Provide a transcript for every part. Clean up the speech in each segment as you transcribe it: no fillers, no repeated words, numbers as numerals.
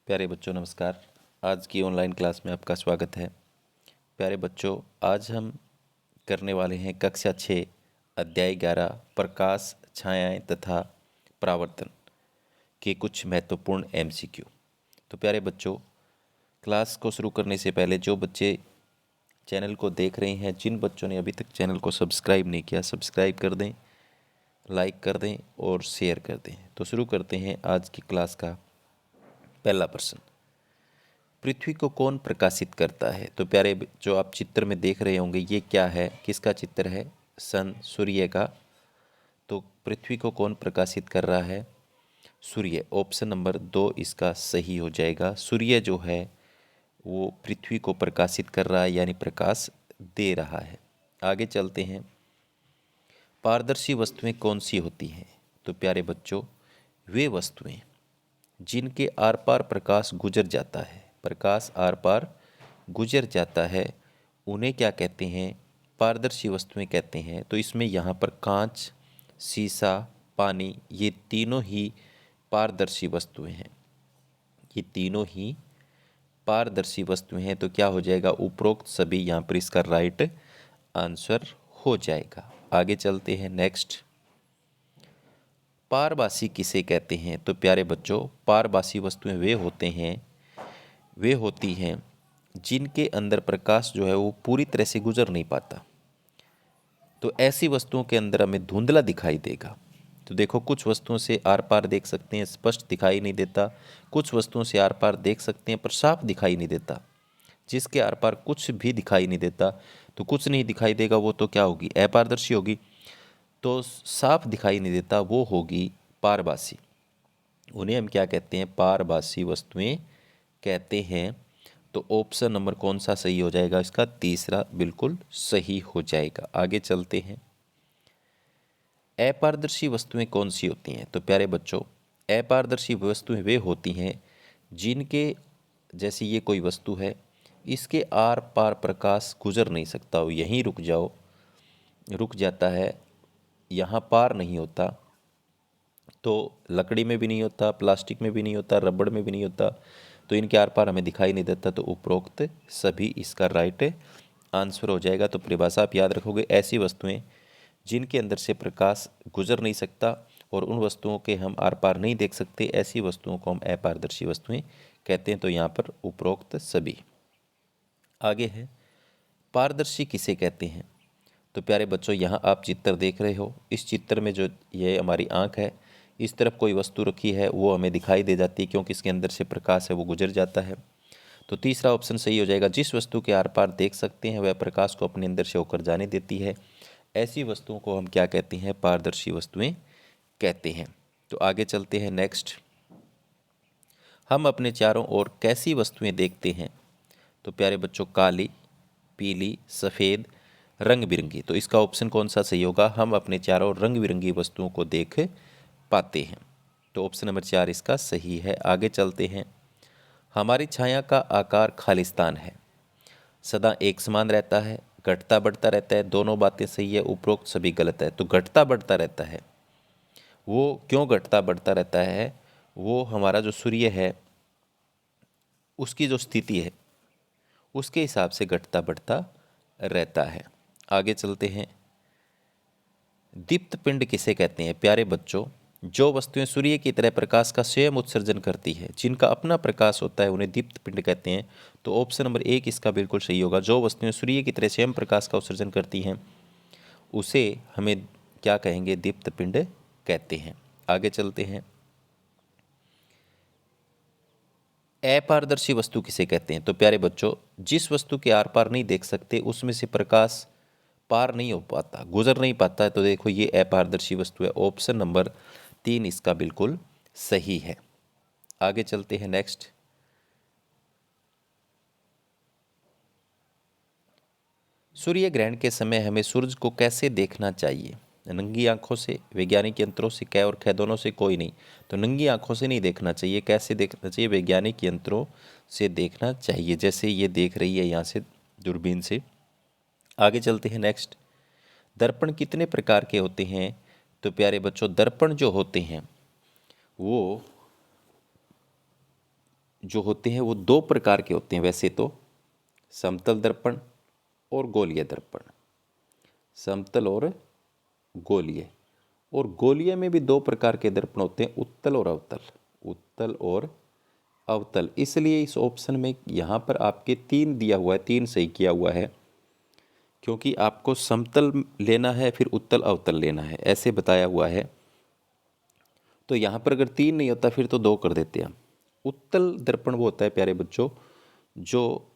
प्यारे बच्चों नमस्कार। आज की ऑनलाइन क्लास में आपका स्वागत है। प्यारे बच्चों, आज हम करने वाले हैं कक्षा 6 अध्याय 11 प्रकाश, छायाएं तथा परावर्तन के कुछ महत्वपूर्ण एमसीक्यू। तो प्यारे बच्चों, क्लास को शुरू करने से पहले जो बच्चे चैनल को देख रहे हैं, जिन बच्चों ने अभी तक चैनल को सब्सक्राइब नहीं किया, सब्सक्राइब कर दें, लाइक कर दें और शेयर कर दें। तो शुरू करते हैं आज की क्लास का पहला प्रश्न। पृथ्वी को कौन प्रकाशित करता है? तो प्यारे जो आप चित्र में देख रहे होंगे, ये क्या है, किसका चित्र है? सन, सूर्य का। तो पृथ्वी को कौन प्रकाशित कर रहा है? सूर्य। ऑप्शन नंबर 2 इसका सही हो जाएगा। सूर्य जो है वो पृथ्वी को प्रकाशित कर रहा है, यानी प्रकाश दे रहा है। आगे चलते हैं। पारदर्शी वस्तुएं कौन सी होती हैं? तो प्यारे बच्चों, वे वस्तुएं जिनके आर पार प्रकाश गुजर जाता है, प्रकाश आर पार गुजर जाता है, उन्हें क्या कहते हैं? पारदर्शी वस्तुएं कहते हैं। तो इसमें यहाँ पर कांच, शीशा, पानी, ये तीनों ही पारदर्शी वस्तुएं हैं। ये तीनों ही पारदर्शी वस्तुएं हैं। तो क्या हो जाएगा? उपरोक्त सभी, यहाँ पर इसका राइट आंसर हो जाएगा। आगे चलते हैं नेक्स्ट। पारभासी किसे कहते हैं? तो प्यारे बच्चों, पारभासी वस्तुएं वे होती हैं जिनके अंदर प्रकाश जो है वो पूरी तरह से गुजर नहीं पाता। तो ऐसी वस्तुओं के अंदर हमें धुंधला दिखाई देगा। तो देखो, कुछ वस्तुओं से आर पार देख सकते हैं, स्पष्ट दिखाई नहीं देता। कुछ वस्तुओं से आर पार देख सकते हैं पर साफ दिखाई नहीं देता। जिसके आर पार कुछ भी दिखाई नहीं देता, तो कुछ नहीं दिखाई देगा, वो तो क्या होगी? अपारदर्शी होगी। तो साफ दिखाई नहीं देता, वो होगी पारभासी। उन्हें हम क्या कहते हैं? पारभासी वस्तुएं कहते हैं। तो ऑप्शन नंबर कौन सा सही हो जाएगा? इसका तीसरा बिल्कुल सही हो जाएगा। आगे चलते हैं। अपारदर्शी वस्तुएं कौन सी होती हैं? तो प्यारे बच्चों, अपारदर्शी वस्तुएं वे होती हैं जिनके, जैसे ये कोई वस्तु है, इसके आर पार प्रकाश गुजर नहीं सकता हो, यहीं रुक जाता है, यहाँ पार नहीं होता। तो लकड़ी में भी नहीं होता, प्लास्टिक में भी नहीं होता, रबड़ में भी नहीं होता। तो इनके आर पार हमें दिखाई नहीं देता। तो उपरोक्त सभी इसका राइट आंसर हो जाएगा। तो परिभाषा आप याद रखोगे, ऐसी वस्तुएं जिनके अंदर से प्रकाश गुजर नहीं सकता और उन वस्तुओं के हम आर पार नहीं देख सकते, ऐसी वस्तुओं को हम अपारदर्शी वस्तुएं कहते हैं। तो यहाँ पर उपरोक्त सभी। आगे है, पारदर्शी किसे कहते हैं? तो प्यारे बच्चों, यहाँ आप चित्र देख रहे हो। इस चित्र में जो ये हमारी आँख है, इस तरफ कोई वस्तु रखी है, वो हमें दिखाई दे जाती है क्योंकि इसके अंदर से प्रकाश है वो गुजर जाता है। तो तीसरा ऑप्शन सही हो जाएगा। जिस वस्तु के आर पार देख सकते हैं वह प्रकाश को अपने अंदर से होकर जाने देती है। ऐसी वस्तुओं को हम क्या कहते हैं? पारदर्शी वस्तुएं कहते हैं। तो आगे चलते हैं नेक्स्ट। हम अपने चारों ओर कैसी वस्तुएं देखते हैं? तो प्यारे बच्चों, काली, पीली, सफ़ेद, रंग बिरंगी। तो इसका ऑप्शन कौन सा सही होगा? हम अपने चारों रंग बिरंगी वस्तुओं को देख पाते हैं। तो ऑप्शन नंबर 4 इसका सही है। आगे चलते हैं। हमारी छाया का आकार खालिस्तान है, सदा एक समान रहता है, घटता बढ़ता रहता है। दोनों बातें सही है, उपरोक्त सभी गलत है। तो घटता बढ़ता रहता है, वो क्यों घटता बढ़ता रहता है? वो हमारा जो सूर्य है, उसकी जो स्थिति है, उसके हिसाब से घटता बढ़ता रहता है। आगे चलते हैं। दीप्त पिंड किसे कहते हैं? प्यारे बच्चों, जो वस्तुएं सूर्य की तरह प्रकाश का स्वयं उत्सर्जन करती है, जिनका अपना प्रकाश होता है, उन्हें दीप्त पिंड कहते हैं। तो ऑप्शन नंबर 1 इसका बिल्कुल सही होगा। जो वस्तुएं सूर्य की तरह स्वयं प्रकाश का उत्सर्जन करती हैं, उसे हमें क्या कहेंगे? दीप्त पिंड कहते हैं। आगे चलते हैं। अपारदर्शी वस्तु किसे कहते हैं? तो प्यारे बच्चों, जिस वस्तु के आर पार नहीं देख सकते, उसमें से प्रकाश पार नहीं हो पाता, गुजर नहीं पाता है, तो देखो ये अपारदर्शी वस्तु है। ऑप्शन नंबर 3 इसका बिल्कुल सही है। आगे चलते हैं नेक्स्ट। सूर्य ग्रहण के समय हमें सूरज को कैसे देखना चाहिए? नंगी आंखों से, वैज्ञानिक यंत्रों से, कै और खे दोनों से कोई नहीं। तो नंगी आंखों से नहीं देखना चाहिए। कैसे देखना चाहिए? वैज्ञानिक यंत्रों से देखना चाहिए, जैसे ये देख रही है यहाँ से दूरबीन से। आगे चलते हैं नेक्स्ट। दर्पण कितने प्रकार के होते हैं? तो प्यारे बच्चों, दर्पण जो होते हैं वो जो होते हैं वो दो प्रकार के होते हैं वैसे तो, समतल दर्पण और गोलीय दर्पण। समतल और गोलीय, और गोलीय में भी दो प्रकार के दर्पण होते हैं, उत्तल और अवतल। उत्तल और अवतल, इसलिए इस ऑप्शन में यहाँ पर आपके 3 दिया हुआ है, 3 सही किया हुआ है, क्योंकि आपको समतल लेना है फिर उत्तल अवतल लेना है, ऐसे बताया हुआ है। तो यहाँ पर अगर 3 नहीं होता फिर तो 2 कर देते हम। उत्तल दर्पण वो होता है प्यारे बच्चों जो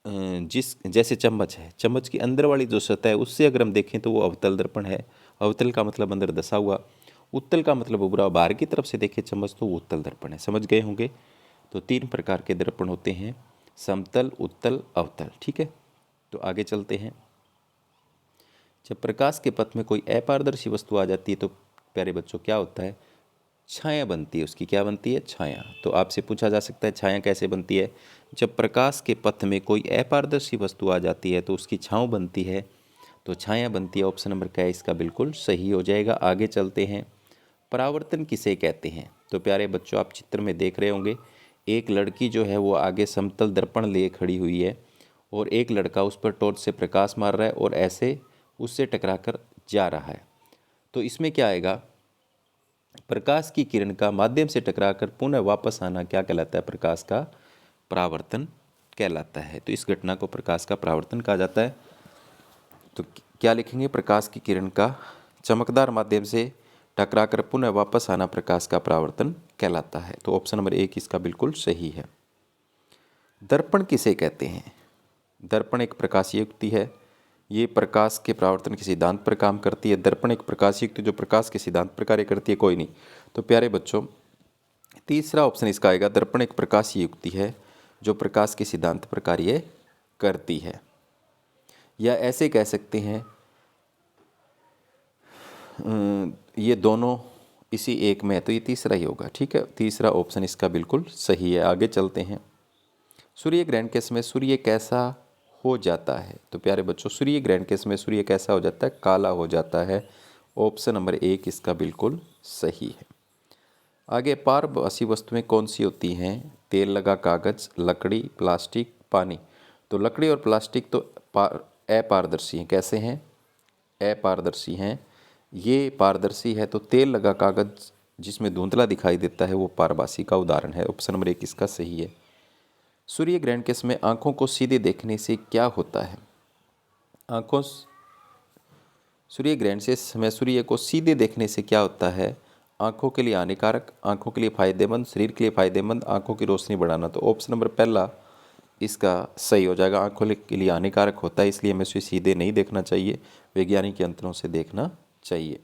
जिस जैसे चम्मच है, चम्मच की अंदर वाली जो सतह है उससे अगर हम देखें तो वो अवतल दर्पण है। अवतल का मतलब अंदर दसा हुआ, उत्तल का मतलब उभरा बाहर की तरफ से देखे चम्मच तो वो उत्तल दर्पण है। समझ गए होंगे। तो 3 प्रकार के दर्पण होते हैं, समतल, उत्तल, अवतल। ठीक है, तो आगे चलते हैं। जब प्रकाश के पथ में कोई अपारदर्शी वस्तु आ जाती है तो प्यारे बच्चों क्या होता है, छाया बनती है उसकी। क्या बनती है? छाया। तो आपसे पूछा जा सकता है छाया कैसे बनती है? जब प्रकाश के पथ में कोई अपारदर्शी वस्तु आ जाती है तो उसकी छांव बनती है, तो छाया बनती है। ऑप्शन नंबर क्या है इसका? बिल्कुल सही हो जाएगा। आगे चलते हैं। परावर्तन किसे कहते हैं? तो प्यारे बच्चों आप चित्र में देख रहे होंगे, एक लड़की जो है वो आगे समतल दर्पण लिए खड़ी हुई है और एक लड़का उस पर टॉर्च से प्रकाश मार रहा है और ऐसे उससे टकराकर जा रहा है। तो इसमें क्या आएगा? प्रकाश की किरण का माध्यम से टकराकर पुनः वापस आना क्या कहलाता है? प्रकाश का परावर्तन कहलाता है। तो इस घटना को प्रकाश का परावर्तन कहा जाता है। तो क्या लिखेंगे? प्रकाश की किरण का चमकदार माध्यम से टकराकर पुनः वापस आना प्रकाश का परावर्तन कहलाता है। तो ऑप्शन नंबर 1 इसका बिल्कुल सही है। दर्पण किसे कहते हैं? दर्पण एक प्रकाशीय युक्ति है, ये प्रकाश के परावर्तन के सिद्धांत पर काम करती है। दर्पण एक प्रकाशीय युक्ति जो प्रकाश के सिद्धांत पर कार्य करती है, कोई नहीं। तो प्यारे बच्चों तीसरा ऑप्शन इसका आएगा, दर्पण एक प्रकाशीय युक्ति है जो प्रकाश के सिद्धांत पर कार्य करती है। या ऐसे कह सकते हैं ये दोनों इसी एक में है, तो ये तीसरा ही होगा। ठीक है, तीसरा ऑप्शन इसका बिल्कुल सही है। आगे चलते हैं। सूर्य ग्रहण के समय सूर्य कैसा हो जाता है? तो प्यारे बच्चों सूर्य ग्रहण के समय सूर्य कैसा हो जाता है? काला हो जाता है। ऑप्शन नंबर 1 इसका बिल्कुल सही है। आगे पारभासी वस्तुएं कौन सी होती हैं? तेल लगा कागज, लकड़ी, प्लास्टिक, पानी। तो लकड़ी और प्लास्टिक तो अपारदर्शी हैं। कैसे हैं? अपारदर्शी हैं। ये पारदर्शी है। तो तेल लगा कागज जिसमें धुंधला दिखाई देता है वो पारभासी का उदाहरण है। ऑप्शन नंबर 1 इसका सही है। सूर्य ग्रहण के समय आंखों को सीधे देखने से क्या होता है? सूर्य ग्रहण से समय सूर्य को सीधे देखने से क्या होता है? आंखों के लिए हानिकारक, आंखों के लिए फायदेमंद, शरीर के लिए फायदेमंद, आंखों की रोशनी बढ़ाना। तो ऑप्शन नंबर पहला इसका सही हो जाएगा। आंखों के लिए हानिकारक होता है इसलिए हमें उसे सीधे नहीं देखना चाहिए, वैज्ञानिक यंत्रों से देखना चाहिए।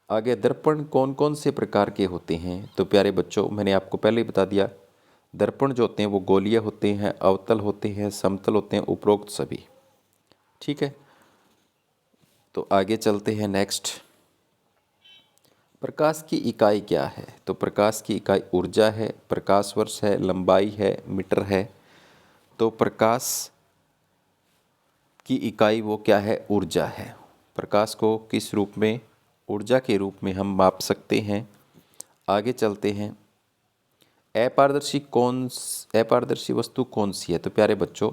आगे दर्पण कौन कौन से प्रकार के होते हैं? तो प्यारे बच्चों मैंने आपको पहले ही बता दिया, दर्पण जो होते हैं वो गोलीय होते हैं, अवतल होते हैं, समतल होते हैं, उपरोक्त सभी। ठीक है, तो आगे चलते हैं। नेक्स्ट, प्रकाश की इकाई क्या है? तो प्रकाश की इकाई ऊर्जा है, प्रकाश वर्ष है, लंबाई है, मीटर है। तो प्रकाश की इकाई वो क्या है? ऊर्जा है। प्रकाश को किस रूप में? ऊर्जा के रूप में हम माप सकते हैं। आगे चलते हैं। अपारदर्शी वस्तु कौन सी है? तो प्यारे बच्चों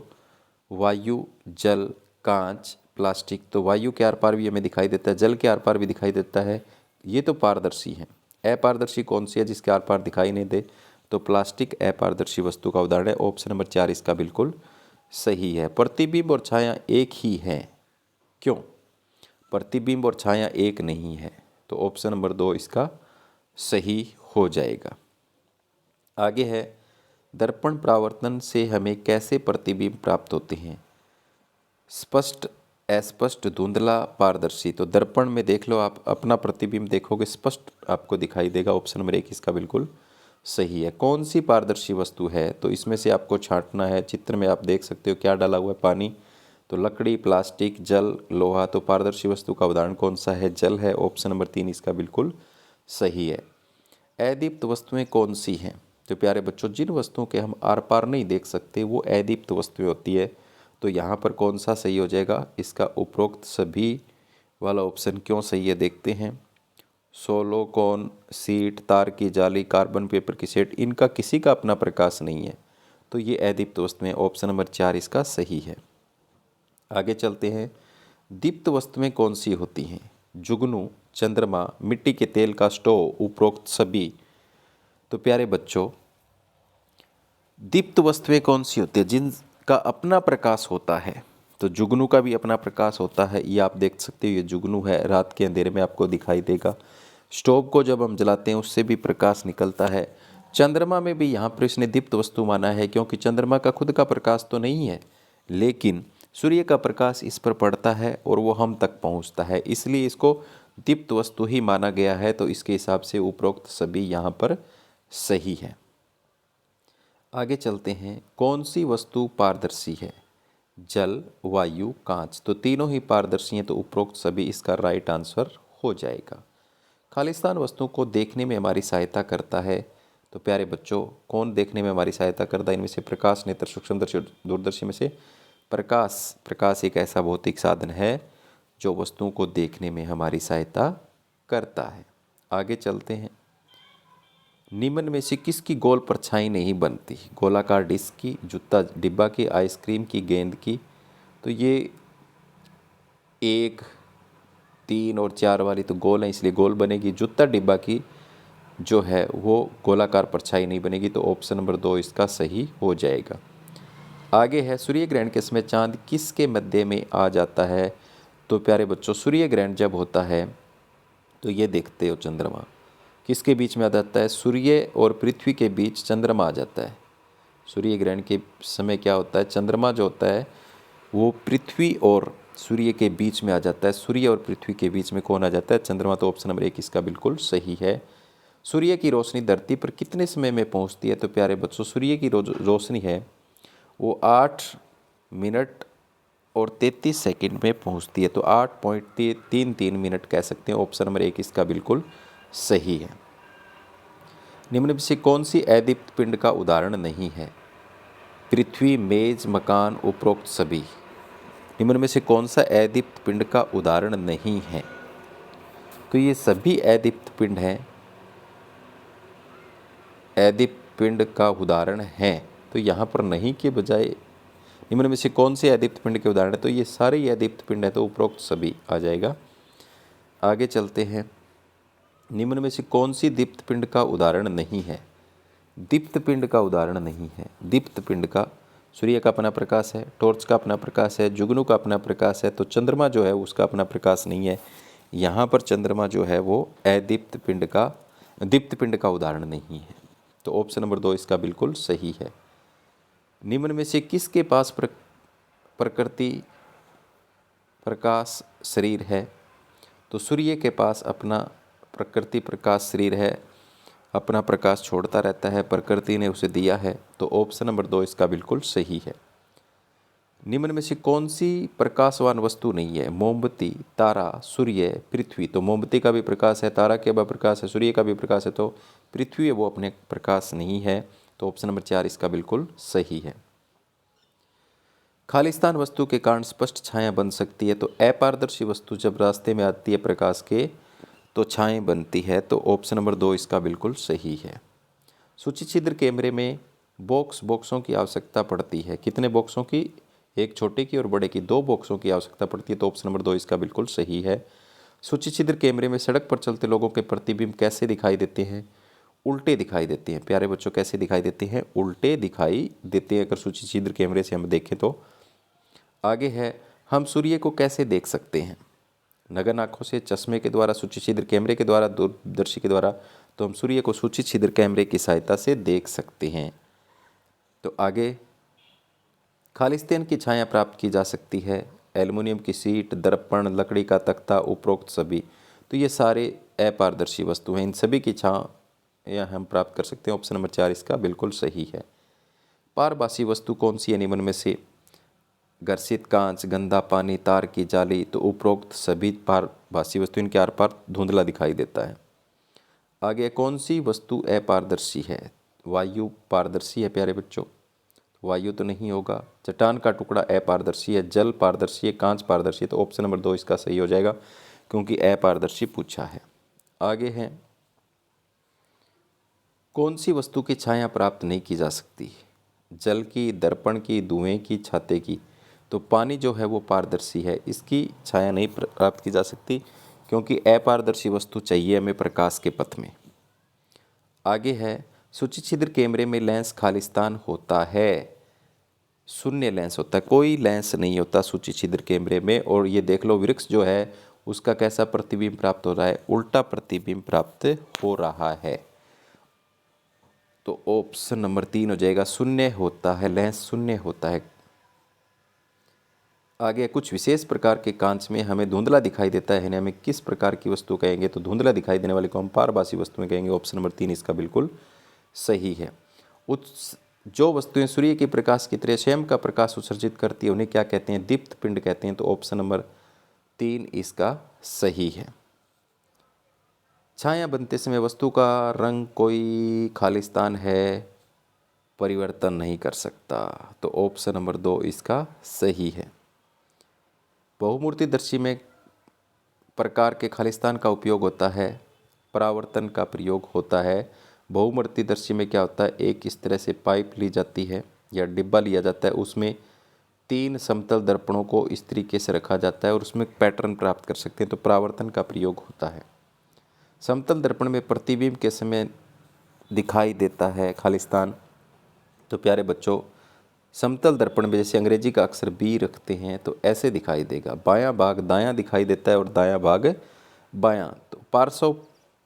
वायु, जल, कांच, प्लास्टिक। तो वायु के आर पार भी हमें दिखाई देता है, जल के आर पार भी दिखाई देता है, ये तो पारदर्शी है। अपारदर्शी कौन सी है जिसके आर पार दिखाई नहीं दे? तो प्लास्टिक अपारदर्शी वस्तु का उदाहरण है। ऑप्शन नंबर 4 इसका बिल्कुल सही है। प्रतिबिंब और छाया एक ही है, क्यों? प्रतिबिंब और छाया एक नहीं है, तो ऑप्शन नंबर 2 इसका सही हो जाएगा। आगे है, दर्पण परावर्तन से हमें कैसे प्रतिबिंब प्राप्त होते हैं? स्पष्ट, अस्पष्ट, धुंधला, पारदर्शी। तो दर्पण में देख लो, आप अपना प्रतिबिंब देखोगे स्पष्ट आपको दिखाई देगा। ऑप्शन नंबर 1 इसका बिल्कुल सही है। कौन सी पारदर्शी वस्तु है? तो इसमें से आपको छांटना है। चित्र में आप देख सकते हो क्या डाला हुआ है? पानी। तो लकड़ी, प्लास्टिक, जल, लोहा। तो पारदर्शी वस्तु का उदाहरण कौन सा है? जल है। ऑप्शन नंबर 3 इसका बिल्कुल सही है। अदीप्त वस्तुएं कौन सी हैं? तो प्यारे बच्चों जिन वस्तुओं के हम आर पार नहीं देख सकते वो अदीप्त वस्तुएं होती है। तो यहाँ पर कौन सा सही हो जाएगा? इसका उपरोक्त सभी वाला ऑप्शन क्यों सही है देखते हैं। सोलो कोन, सीट, तार की जाली, कार्बन पेपर की शीट, इनका किसी का अपना प्रकाश नहीं है, तो ये अदीप्त वस्तुएं, ऑप्शन नंबर 4 इसका सही है। आगे चलते हैं। दीप्त वस्तुएं कौन सी होती हैं? जुगनू, चंद्रमा, मिट्टी के तेल का स्टोव, उपरोक्त सभी। तो प्यारे बच्चों, दीप्त वस्तुएं कौन सी होती है जिनका अपना प्रकाश होता है? तो जुगनू का भी अपना प्रकाश होता है, ये आप देख सकते हो, ये जुगनू है, रात के अंधेरे में आपको दिखाई देगा। स्टोव को जब हम जलाते हैं उससे भी प्रकाश निकलता है। चंद्रमा में भी यहाँ पर इसने दीप्त वस्तु माना है, क्योंकि चंद्रमा का खुद का प्रकाश तो नहीं है, लेकिन सूर्य का प्रकाश इस पर पड़ता है और वो हम तक पहुँचता है, इसलिए इसको दीप्त वस्तु ही माना गया है। तो इसके हिसाब से उपरोक्त सभी यहाँ पर सही है। आगे चलते हैं। कौन सी वस्तु पारदर्शी है? जल, वायु, कांच। तो तीनों ही पारदर्शी हैं, तो उपरोक्त सभी इसका राइट आंसर हो जाएगा। खालिस्तान वस्तुओं को देखने में हमारी सहायता करता है। तो प्यारे बच्चों, कौन देखने में हमारी सहायता करता है? इनमें से प्रकाश, नेत्र, सूक्ष्मदर्शी और दूरदर्शी में से प्रकाश एक ऐसा भौतिक साधन है जो वस्तुओं को देखने में हमारी सहायता करता है। आगे चलते हैं। निम्न में से किसकी गोल परछाई नहीं बनती? गोलाकार डिस्क की, जूता डिब्बा की, आइसक्रीम की गेंद की। तो ये 1, 3 और 4 वाली तो गोल है, इसलिए गोल बनेगी। जूता डिब्बा की जो है वो गोलाकार परछाई नहीं बनेगी, तो ऑप्शन नंबर 2 इसका सही हो जाएगा। आगे है। सूर्य ग्रहण के समय चांद किसके मध्य में आ जाता है? तो प्यारे बच्चों, सूर्य ग्रहण जब होता है तो ये देखते हो, चंद्रमा किसके बीच में आ जाता है? सूर्य और पृथ्वी के बीच चंद्रमा आ जाता है। सूर्य ग्रहण के समय क्या होता है? चंद्रमा जो होता है वो पृथ्वी और सूर्य के बीच में आ जाता है। सूर्य और पृथ्वी के बीच में कौन आ जाता है? चंद्रमा। तो ऑप्शन नंबर 1 इसका बिल्कुल सही है। सूर्य की रोशनी धरती पर कितने समय में पहुंचती है? तो प्यारे बच्चों, सूर्य की रोशनी है वो 8 मिनट और 33 सेकंड में पहुंचती है, तो 8.33 मिनट कह सकते हैं। ऑप्शन नंबर 1 इसका बिल्कुल सही है। निम्न में से कौन सी अदीप्त पिंड का उदाहरण नहीं है? पृथ्वी, मेज, मकान, उपरोक्त सभी। निम्न में से कौन सा अदीप्त पिंड का उदाहरण नहीं है? तो ये सभी अदीप्त पिंड हैं, अदीप्त पिंड का उदाहरण है। तो यहाँ पर नहीं के बजाय निम्न में से कौन से अदीप्त पिंड के उदाहरण है? तो ये सारे ही अदीप्त पिंड है, तो उपरोक्त सभी आ जाएगा। आगे चलते हैं। निम्न में से कौन सी दीप्त पिंड का उदाहरण नहीं है? दीप्त पिंड का उदाहरण नहीं है। दीप्त पिंड का सूर्य का अपना प्रकाश है, टॉर्च का अपना प्रकाश है, जुगनू का अपना प्रकाश है, तो चंद्रमा जो है उसका अपना प्रकाश नहीं है। यहाँ पर चंद्रमा जो है वो अदीप्त पिंड का, दीप्त पिंड का उदाहरण नहीं है। तो ऑप्शन नंबर 2 इसका बिल्कुल सही है। निम्न में से किसके पास प्रकृति प्रकाश शरीर है? तो सूर्य के पास अपना प्रकृति प्रकाश शरीर है, अपना प्रकाश छोड़ता रहता है, प्रकृति ने उसे दिया है। तो ऑप्शन नंबर 2 इसका बिल्कुल सही है। निम्न में से कौन सी प्रकाशवान वस्तु नहीं है? मोमबत्ती, तारा, सूर्य, पृथ्वी। तो मोमबत्ती का भी प्रकाश है, तारा का भी प्रकाश है, सूर्य का भी प्रकाश है, तो पृथ्वी है वो अपने प्रकाश नहीं है। तो ऑप्शन नंबर 4 इसका बिल्कुल सही है। खालिस्तान वस्तु के कारण स्पष्ट छाया बन सकती है। तो अपारदर्शी वस्तु जब रास्ते में आती है प्रकाश के तो छाएं बनती है। तो ऑप्शन नंबर 2 इसका बिल्कुल सही है। सूची छिद्र कैमरे में बॉक्सों की आवश्यकता पड़ती है। कितने बॉक्सों की? एक छोटे की और बड़े की, 2 बॉक्सों की आवश्यकता पड़ती है। तो ऑप्शन नंबर 2 इसका बिल्कुल सही है। सूची छिद्र कैमरे में सड़क पर चलते लोगों के प्रतिबिंब कैसे दिखाई देते हैं? उल्टे दिखाई देते हैं। प्यारे बच्चों, कैसे दिखाई देते हैं? उल्टे दिखाई देते हैं, अगर सूची छिद्र कैमरे से हम देखें तो। आगे है। हम सूर्य को कैसे देख सकते हैं? नग्न आँखों से, चश्मे के द्वारा, सूची छिद्र कैमरे के द्वारा, दूरदर्शी के द्वारा। तो हम सूर्य को सूची छिद्र कैमरे की सहायता से देख सकते हैं। तो आगे, खालिस्तान की छाया प्राप्त की जा सकती है। एल्युमिनियम की सीट, दर्पण, लकड़ी का तख्ता, उपरोक्त सभी। तो ये सारे अपारदर्शी वस्तु हैं, इन सभी की छाया हम प्राप्त कर सकते हैं। ऑप्शन नंबर 4 इसका बिल्कुल सही है। पारभासी वस्तु कौन सी है निम्न में से? घर्षित कांच, गंदा पानी, तार की जाली। तो उपरोक्त सभी पारभासी वस्तु, इनके आर पार धुंधला दिखाई देता है। आगे, कौन सी वस्तु अपारदर्शी है? वायु पारदर्शी है प्यारे बच्चों, वायु तो नहीं होगा। चट्टान का टुकड़ा अपारदर्शी है, जल पारदर्शी है, कांच पारदर्शी है। तो ऑप्शन नंबर 2 इसका सही हो जाएगा, क्योंकि अपारदर्शी पूछा है। आगे है, कौन सी वस्तु की छाया प्राप्त नहीं की जा सकती? जल की, दर्पण की, धुएं की, छाते की। तो पानी जो है वो पारदर्शी है, इसकी छाया नहीं प्राप्त की जा सकती क्योंकि अपारदर्शी वस्तु चाहिए हमें प्रकाश के पथ में। आगे है, सूची छिद्र कैमरे में लेंस खालिस्तान होता है, शून्य लेंस होता है, कोई लेंस नहीं होता सूची छिद्र कैमरे में। और ये देख लो वृक्ष जो है उसका कैसा प्रतिबिंब प्राप्त हो रहा है? उल्टा प्रतिबिंब प्राप्त हो रहा है। तो ऑप्शन नंबर 3 हो जाएगा, शून्य होता है, लेंस शून्य होता है। आगे, कुछ विशेष प्रकार के कांच में हमें धुंधला दिखाई देता है, हमें किस प्रकार की वस्तु कहेंगे? तो धुंधला दिखाई देने वाले को हम पारभासी वस्तुएं कहेंगे। ऑप्शन नंबर 3 इसका बिल्कुल सही है। जो वस्तुएं सूर्य के प्रकाश की तरह स्वयं का प्रकाश उत्सर्जित करती है उन्हें क्या कहते हैं? दीप्त पिंड कहते हैं। तो ऑप्शन नंबर 3 इसका सही है। छाया बनते समय वस्तु का रंग कोई खालिस्तान है, परिवर्तन नहीं कर सकता। तो ऑप्शन नंबर 2 इसका सही है। बहुमूर्तिदर्शी में प्रकार के खालिस्तान का उपयोग होता है, परावर्तन का प्रयोग होता है। बहुमूर्तिदर्शी में क्या होता है? एक इस तरह से पाइप ली जाती है या डिब्बा लिया जाता है, उसमें 3 समतल दर्पणों को इस तरीके से रखा जाता है और उसमें पैटर्न प्राप्त कर सकते हैं। तो परावर्तन का प्रयोग होता है। समतल दर्पण में प्रतिबिंब के समय दिखाई देता है खालिस्तान। तो प्यारे बच्चों, समतल दर्पण में जैसे अंग्रेजी का अक्षर बी रखते हैं तो ऐसे दिखाई देगा, बायां भाग दायां दिखाई देता है और दायां भाग बायां। तो पार्श्व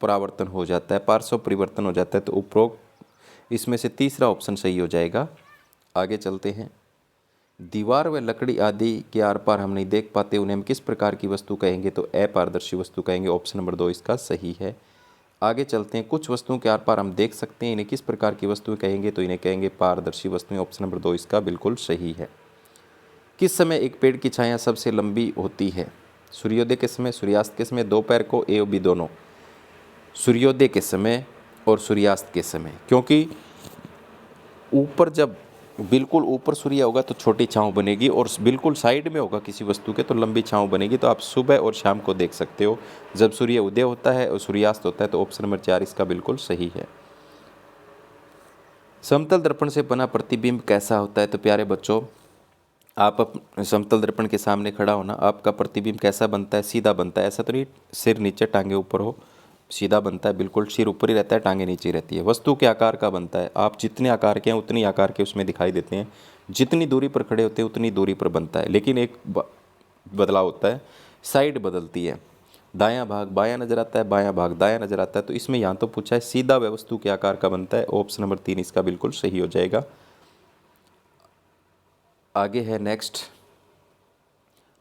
परावर्तन हो जाता है, पार्श्व परिवर्तन हो जाता है। तो उपरोक्त इसमें से तीसरा ऑप्शन सही हो जाएगा। आगे चलते हैं, दीवार व लकड़ी आदि के आर पार हम नहीं देख पाते, उन्हें हम किस प्रकार की वस्तु कहेंगे? तो अपारदर्शी वस्तु कहेंगे। ऑप्शन नंबर 2 इसका सही है। आगे चलते हैं, कुछ वस्तुओं के आर पार हम देख सकते हैं, इन्हें किस प्रकार की वस्तुएं कहेंगे? तो इन्हें कहेंगे पारदर्शी वस्तुएं। ऑप्शन नंबर 2 इसका बिल्कुल सही है। किस समय एक पेड़ की छाया सबसे लंबी होती है? सूर्योदय के समय, सूर्यास्त के समय, दोपहर को, ए और बी दोनों? सूर्योदय के समय और सूर्यास्त के समय, क्योंकि ऊपर जब बिल्कुल ऊपर सूर्य होगा तो छोटी छांव बनेगी और बिल्कुल साइड में होगा किसी वस्तु के तो लंबी छांव बनेगी। तो आप सुबह और शाम को देख सकते हो जब सूर्य उदय होता है और सूर्यास्त होता है। तो ऑप्शन नंबर 4 इसका बिल्कुल सही है। समतल दर्पण से बना प्रतिबिंब कैसा होता है? तो प्यारे बच्चों, आप समतल दर्पण के सामने खड़ा हो ना, आपका प्रतिबिंब कैसा बनता है? सीधा बनता है। ऐसा तो नहीं सिर नीचे टांगे ऊपर हो, सीधा बनता है, बिल्कुल सिर ऊपर ही रहता है, टांगे नीचे रहती है। वस्तु के आकार का बनता है, आप जितने आकार के हैं उतनी आकार के उसमें दिखाई देते हैं, जितनी दूरी पर खड़े होते हैं उतनी दूरी पर बनता है। लेकिन एक बदलाव होता है, साइड बदलती है, दायां भाग बायां नजर आता है, बायां भाग दायां नजर आता है। तो इसमें यहाँ तो पूछा है सीधा वस्तु के आकार का बनता है। ऑप्शन नंबर 3 इसका बिल्कुल सही हो जाएगा। आगे है नेक्स्ट,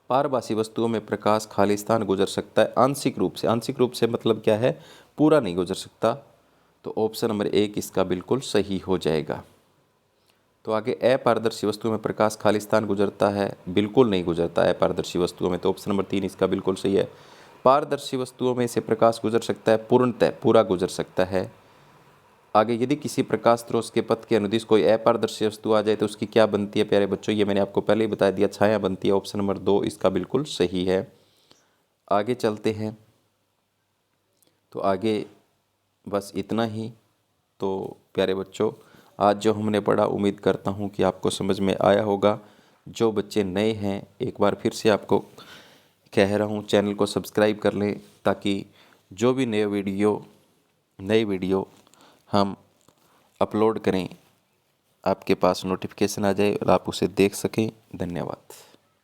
पारभासी वस्तुओं में प्रकाश खालिस्तान गुजर सकता है आंशिक रूप से। आंशिक रूप से मतलब क्या है? पूरा नहीं गुजर सकता। तो ऑप्शन नंबर 1 इसका बिल्कुल सही हो जाएगा। तो आगे, अपारदर्शी वस्तुओं में प्रकाश खालिस्तान गुजरता है? बिल्कुल नहीं गुजरता है अपारदर्शी वस्तुओं में। तो ऑप्शन नंबर 3 इसका बिल्कुल सही है। पारदर्शी वस्तुओं में से प्रकाश गुजर सकता है, पूर्णतः पूरा गुजर सकता है। आगे, यदि किसी प्रकाश स्रोत के पथ के अनुदिश कोई अपारदर्शी वस्तु आ जाए तो उसकी क्या बनती है? प्यारे बच्चों, ये मैंने आपको पहले ही बता दिया, छाया बनती है। ऑप्शन नंबर 2 इसका बिल्कुल सही है। आगे चलते हैं, तो आगे बस इतना ही। तो प्यारे बच्चों, आज जो हमने पढ़ा उम्मीद करता हूँ कि आपको समझ में आया होगा। जो बच्चे नए हैं, एक बार फिर से आपको कह रहा हूँ चैनल को सब्सक्राइब कर लें ताकि जो भी नई वीडियो हम अपलोड करें आपके पास नोटिफिकेशन आ जाए और आप उसे देख सकें। धन्यवाद।